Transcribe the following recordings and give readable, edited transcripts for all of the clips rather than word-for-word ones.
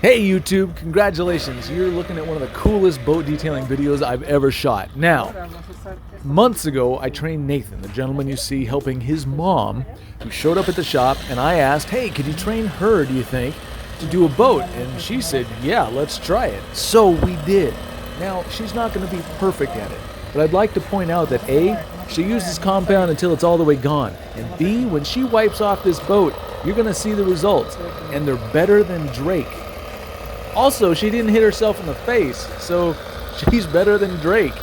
Hey YouTube, congratulations, you're looking at one of the coolest boat detailing videos I've ever shot. Now, months ago I trained Nathan, the gentleman you see helping his mom, who showed up at the shop, and I asked, hey, could you train her, do you think, to do a boat? And she said, yeah, let's try it. So we did. Now, she's not going to be perfect at it, but I'd like to point out that A, she uses compound until it's all the way gone, and B, when she wipes off this boat, you're going to see the results, and they're better than Drake. Also, she didn't hit herself in the face, so she's better than Drake.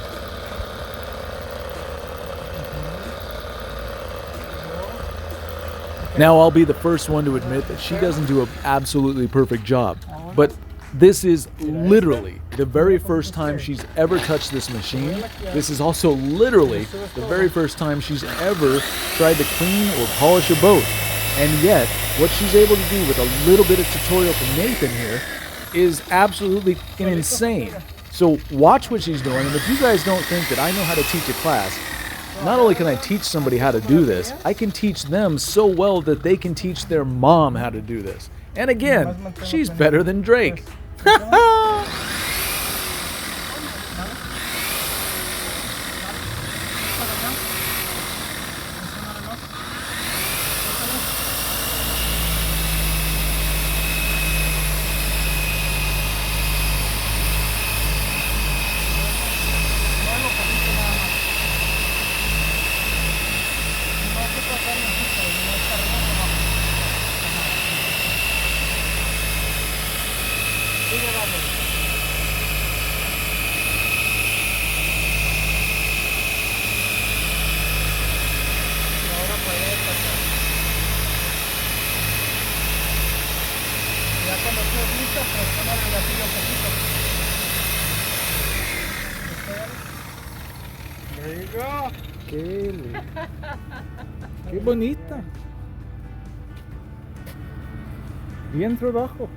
Now, I'll be the first one to admit that she doesn't do an absolutely perfect job, but this is literally the very first time she's ever touched this machine. This is also literally the very first time she's ever tried to clean or polish a boat. And yet, what she's able to do with a little bit of tutorial from Nathan here is absolutely insane. So watch what she's doing, and if you guys don't think that I know how to teach a class, not only can I teach somebody how to do this, I can teach them so well that they can teach their mom how to do this. And again, she's better than Drake. There you go. Qué bonita. Bien trabajo.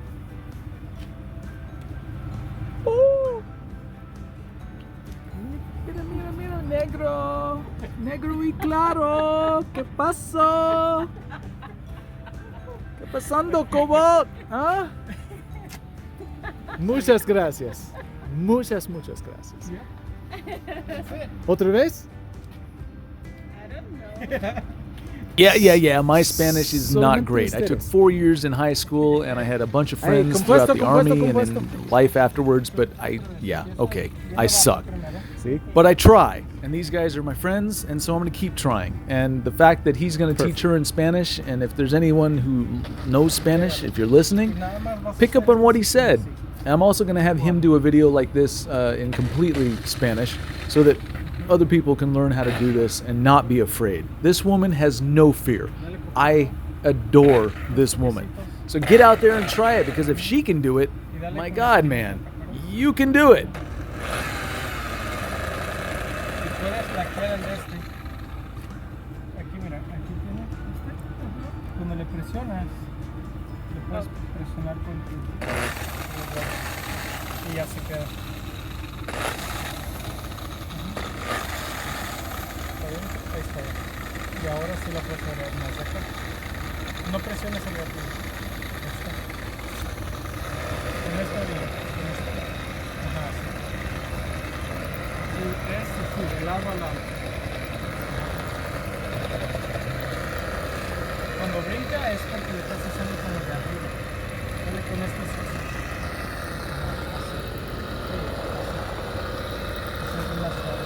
Oh. Mira, mira, mira, negro. Negro y claro. ¿Qué pasó? ¿Qué pasando, Cobot? ¿Ah? Muchas gracias. Muchas gracias. ¿Otra vez? I don't know. Yeah. My Spanish is not great. I took 4 years in high school, and I had a bunch of friends throughout the army and in life afterwards, but I suck. But I try, and these guys are my friends, and so I'm going to keep trying. And the fact that he's going to teach her in Spanish, and if there's anyone who knows Spanish, if you're listening, pick up on what he said. And I'm also going to have him do a video like this in completely Spanish so that other people can learn how to do this and not be afraid. This woman has no fear. I adore this woman. So get out there and try it, because if she can do it, my God, man, you can do it. Cuando le presionas, le puedes presionar con tu y ya se queda. Ahí está. Y ahora sí la puedes agarrar más acá. No presiones el gatillo. Ahí está. Con esta bien. Ajá, sí. Y eso sí, de lado a lado. Cuando brinca es porque le estás haciendo con el de arriba. Dale con esto así. Así. Así es más suave.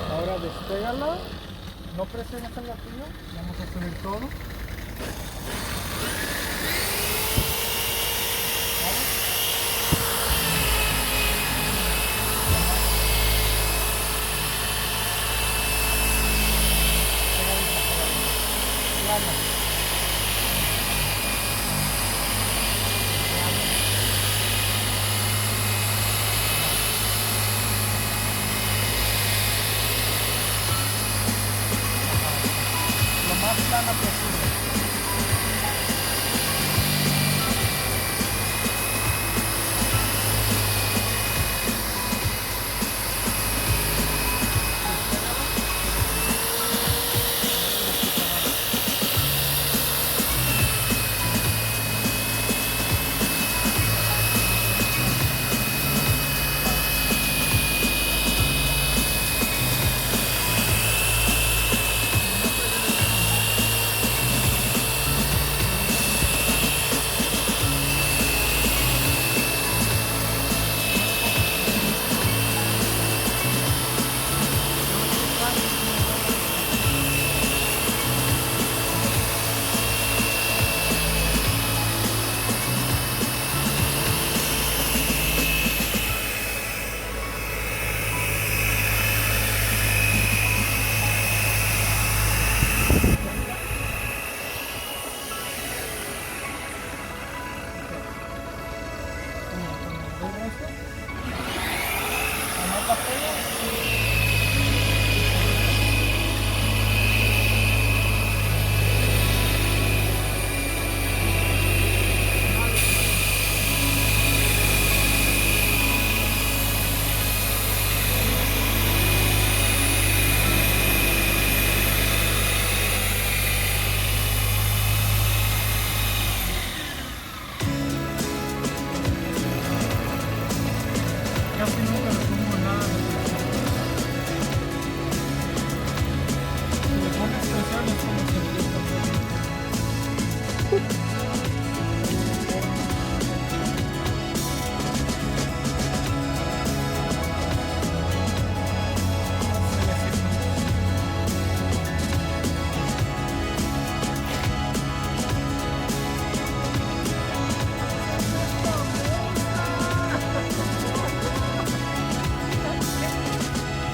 Ahora despégala, no presiones el gatillo, vamos a subir todo. ¿Vale? Plana. más plana posible. Casi nunca le pongo nada de presión. Si le pones presión es como si le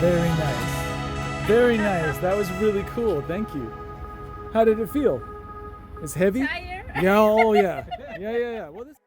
Very nice. Very nice. That was really cool. Thank you. How did it feel? It's heavy? Tired? Yeah, oh yeah. Yeah. Well, this